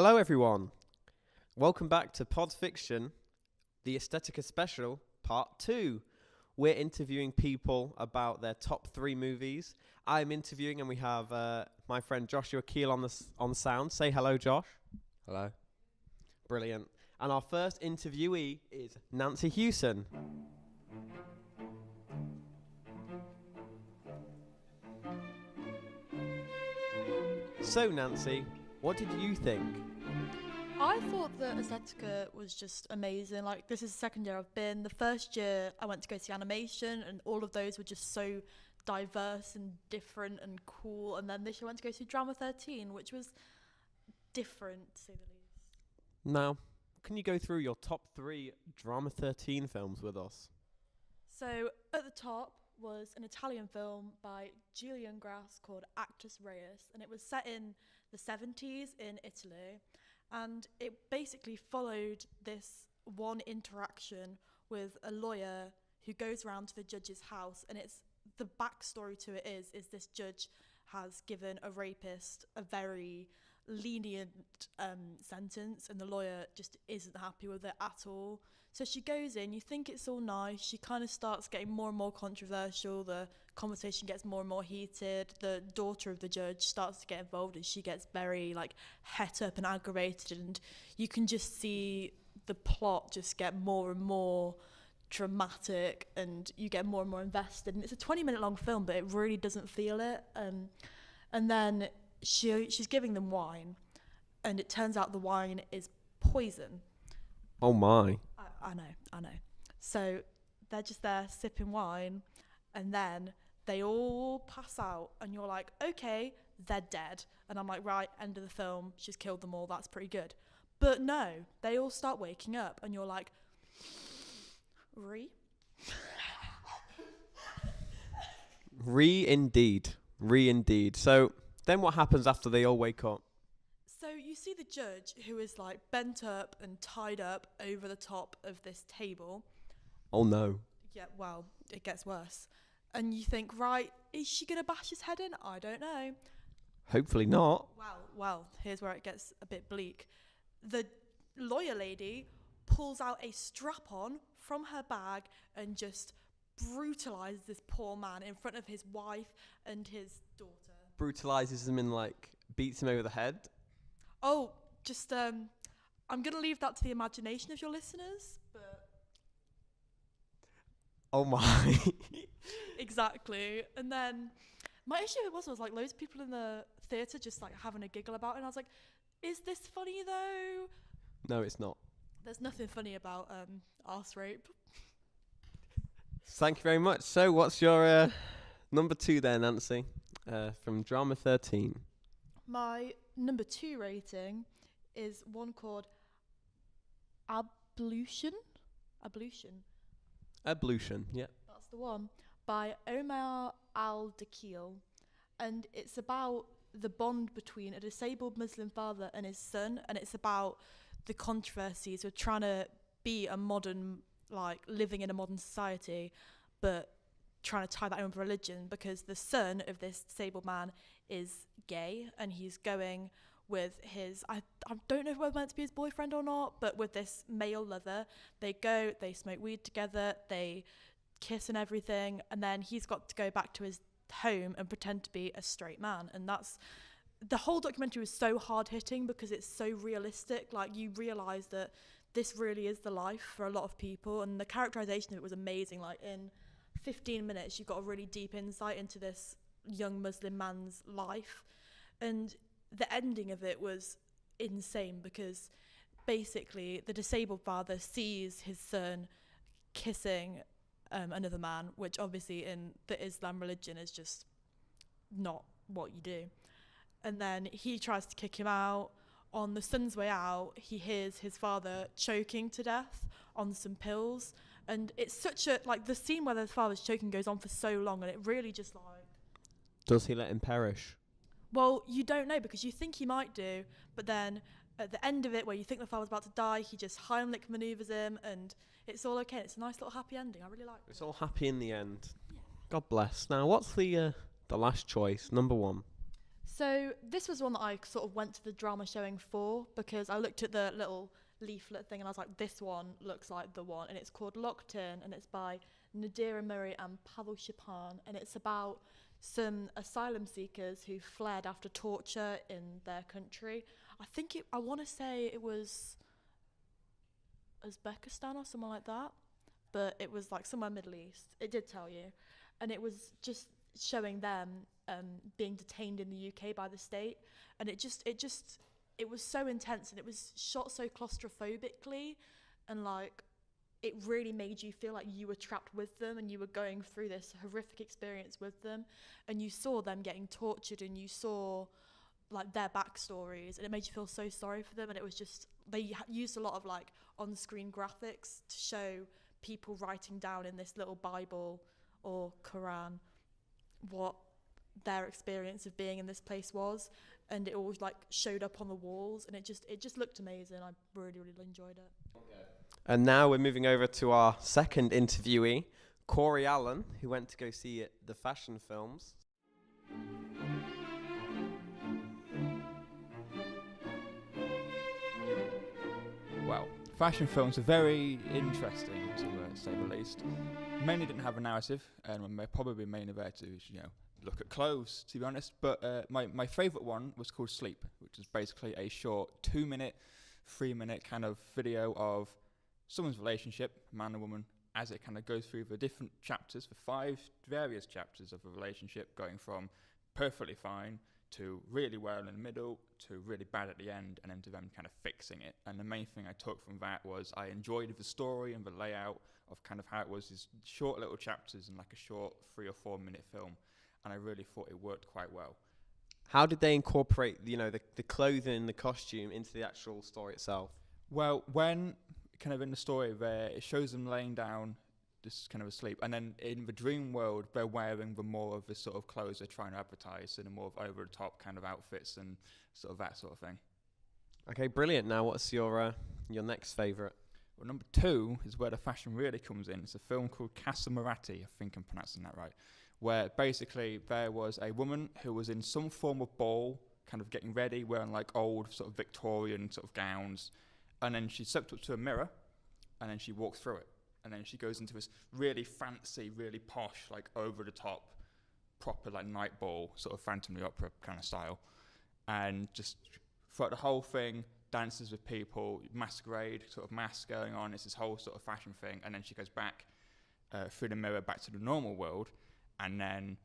Hello everyone, welcome back to Pod Fiction, the Aesthetica special, part 2. We're interviewing people about their top 3 movies. I'm interviewing and we have my friend Joshua Keel on sound. Say hello, Josh. Hello. Brilliant. And our first interviewee is Nancy Hewson. So Nancy, what did you think? I thought that Aesthetica was just amazing. Like, this is the second year I've been. The first year I went to go see animation, and all of those were just so diverse and different and cool. And then this year I went to go see Drama 13, which was different, to say the least. Now, can you go through your top 3 Drama 13 films with us? So, at the top was an Italian film by Julian Grass called Actus Reus, and it was set in the 70s in Italy. And it basically followed this one interaction with a lawyer who goes around to the judge's house, and it's the backstory to it is this judge has given a rapist a very lenient sentence, and the lawyer just isn't happy with it at all. So she goes in, you think it's all nice, she kind of starts getting more and more controversial, the conversation gets more and more heated, the daughter of the judge starts to get involved and she gets very het up and aggravated, and you can just see the plot just get more and more dramatic and you get more and more invested, and it's a 20-minute long film but it really doesn't feel it. And then she's giving them wine, and it turns out the wine is poison. Oh my. I know. So they're just there sipping wine, and then they all pass out, and you're like, okay, they're dead. And I'm like, right, end of the film, she's killed them all, that's pretty good. But no, they all start waking up, and you're like, Re indeed. So then what happens after they all wake up? So you see the judge who is bent up and tied up over the top of this table. Oh no. Yeah, well, it gets worse. And you think, right, is she going to bash his head in? I don't know. Hopefully not. Well, here's where it gets a bit bleak. The lawyer lady pulls out a strap-on from her bag and just brutalizes this poor man in front of his wife and his daughter. Brutalizes him and beats him over the head. Oh, just, I'm going to leave that to the imagination of your listeners, but... Oh my. Exactly. And then my issue was loads of people in the theatre just having a giggle about it, and I was like, is this funny though? No, it's not. There's nothing funny about arse rape. Thank you very much. So what's your number 2 there, Nancy, from Drama 13? My number 2 rating is one called Ablution, yeah. that's the one, by Omar Al-Dakil. And it's about the bond between a disabled Muslim father and his son, and it's about the controversies of trying to be a modern, living in a modern society, but trying to tie that in with religion, because the son of this disabled man is gay, and he's going with his, I don't know if we're meant to be his boyfriend or not, but with this male lover, they smoke weed together, they kiss and everything, and then he's got to go back to his home and pretend to be a straight man. And that's, the whole documentary was so hard-hitting because it's so realistic. You realise that this really is the life for a lot of people, and the characterisation of it was amazing. In 15 minutes, you got a really deep insight into this young Muslim man's life, and the ending of it was insane because basically the disabled father sees his son kissing another man, which obviously in the Islam religion is just not what you do. And then he tries to kick him out. On the son's way out, he hears his father choking to death on some pills, and it's such a the scene where the father's choking goes on for so long, and it really just Does he let him perish? Well, you don't know, because you think he might do, but then at the end of it, where you think the father's about to die, he just Heimlich manoeuvres him, and it's all okay. It's a nice little happy ending. I really like it. It's all happy in the end. Yeah. God bless. Now, what's the last choice, number 1? So this was one that I sort of went to the drama showing for because I looked at the little leaflet thing and I was like, this one looks like the one. And it's called Locked In and it's by Nadira Murray and Pavel Shapan. And it's about some asylum seekers who fled after torture in their country. I want to say it was Uzbekistan or somewhere like that. But it was like somewhere Middle East. It did tell you. And it was just showing them being detained in the UK by the state. And it was so intense and it was shot so claustrophobically and like it really made you feel like you were trapped with them and you were going through this horrific experience with them and you saw them getting tortured and you saw like their backstories and it made you feel so sorry for them and it was just they used a lot of like on-screen graphics to show people writing down in this little Bible or Quran what their experience of being in this place was and it all like showed up on the walls and it just looked amazing. I really enjoyed it. And now we're moving over to our second interviewee, Corey Allen, who went to go see the fashion films. Well, fashion films are very interesting, to say the least. Mainly didn't have a narrative, and probably mainly there to look at clothes, to be honest. But my favourite one was called Sleep, which is basically a short 2-minute, 3-minute kind of video of someone's relationship, man and woman, as it kind of goes through the different chapters, the 5 various chapters of a relationship, going from perfectly fine to really well in the middle to really bad at the end, and then to them kind of fixing it. And the main thing I took from that was I enjoyed the story and the layout of kind of how it was these short little chapters in like a short 3 or 4 minute film, and I really thought it worked quite well. How did they incorporate the clothing, the costume into the actual story itself? Well, when kind of in the story there, it shows them laying down just kind of asleep, and then in the dream world they're wearing the more of the sort of clothes they're trying to advertise, so the more of over the top kind of outfits and sort of that sort of thing. Okay, brilliant. Now what's your next favourite? Well, number 2 is where the fashion really comes in. It's a film called Casa Moratti, I think I'm pronouncing that right, where basically there was a woman who was in some form of ball, kind of getting ready, wearing like old sort of Victorian sort of gowns, and then she stepped up to a mirror and then she walked through it. And then she goes into this really fancy, really posh, like over-the-top, proper like night ball, sort of Phantom of the Opera kind of style. And just throughout the whole thing, dances with people, masquerade, sort of mask going on. It's this whole sort of fashion thing. And then she goes back through the mirror back to the normal world. And then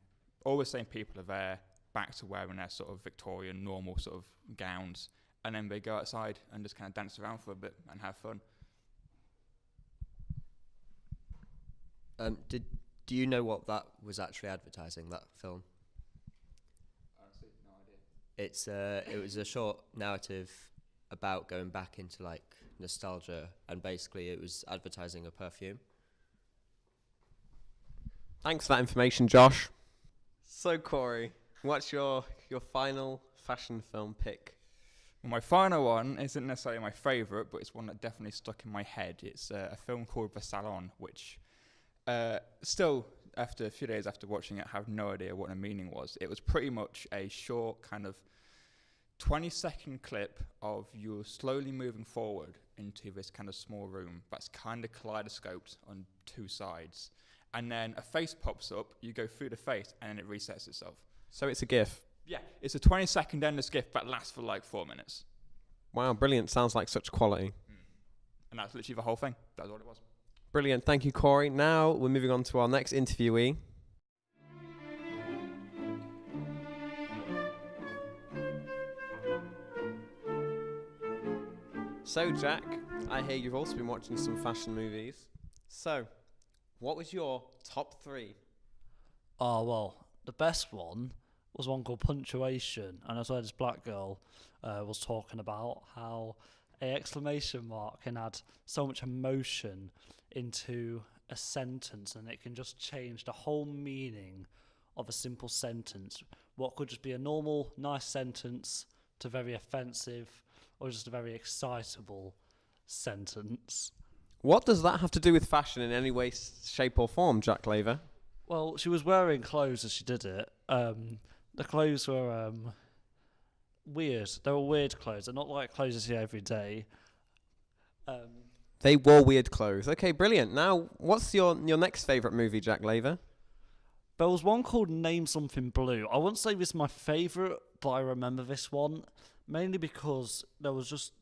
all the same people are there, back to wearing their sort of Victorian, normal sort of gowns. And then they go outside and just kind of dance around for a bit and have fun. Do you know what that was actually advertising, that film? Honestly, no idea. It was a short narrative about going back into like nostalgia, and basically it was advertising a perfume. Thanks for that information, Josh. So Corey, what's your final fashion film pick? Well, my final one isn't necessarily my favourite, but it's one that definitely stuck in my head. It's a film called The Salon, which still, after a few days after watching it, I have no idea what the meaning was. It was pretty much a short kind of 20-second clip of you slowly moving forward into this kind of small room that's kind of kaleidoscoped on 2 sides. And then a face pops up, you go through the face, and then it resets itself. So it's a GIF? Yeah, it's a 20-second endless GIF that lasts for like 4 minutes. Wow, brilliant. Sounds like such quality. And that's literally the whole thing. That's all it was. Brilliant. Thank you, Corey. Now we're moving on to our next interviewee. So, Jack, I hear you've also been watching some fashion movies. So, what was your top 3? Oh, well, the best one was one called Punctuation, and as well, this black girl was talking about how a exclamation mark can add so much emotion into a sentence, and it can just change the whole meaning of a simple sentence. What could just be a normal, nice sentence to very offensive or just a very excitable sentence. What does that have to do with fashion in any way, shape or form, Jack Laver? Well, she was wearing clothes as she did it. The clothes were weird. They were weird clothes. They're not like clothes you see every day. They wore weird clothes. Okay, brilliant. Now, what's your next favourite movie, Jack Laver? There was one called Name Something Blue. I wouldn't say this is my favourite, but I remember this one. Mainly because there was just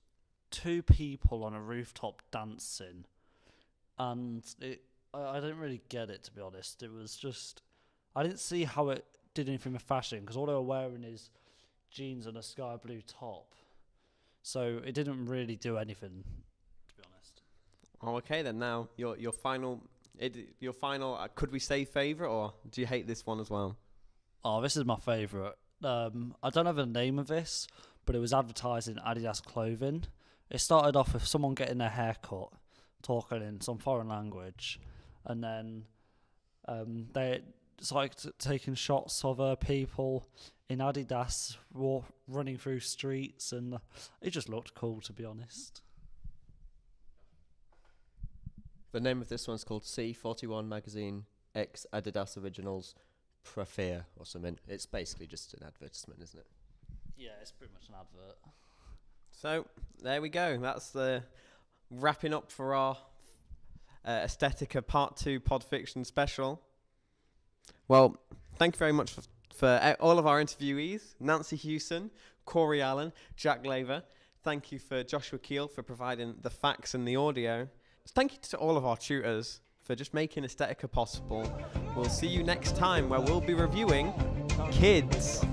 two people on a rooftop dancing. And I didn't really get it, to be honest. It was just... I didn't see how it did anything with fashion, because all they were wearing is jeans and a sky blue top. So it didn't really do anything, to be honest. Oh, okay then. Now your final. Could we say favourite, or do you hate this one as well? Oh, this is my favourite. I don't have a name of this, but it was advertising Adidas clothing. It started off with someone getting their hair cut, talking in some foreign language, and then they started taking shots of people in Adidas running through streets, and it just looked cool, to be honest. The name of this one's called C41 Magazine X Adidas Originals Prefer or something. It's basically just an advertisement, isn't it? Yeah, it's pretty much an advert. So there we go. That's the wrapping up for our Aesthetica Part 2 Podfiction special. Well, thank you very much for all of our interviewees, Nancy Hewson, Corey Allen, Jack Laver. Thank you for Joshua Keel for providing the facts and the audio. Thank you to all of our tutors for just making Aesthetica possible. We'll see you next time where we'll be reviewing Kids.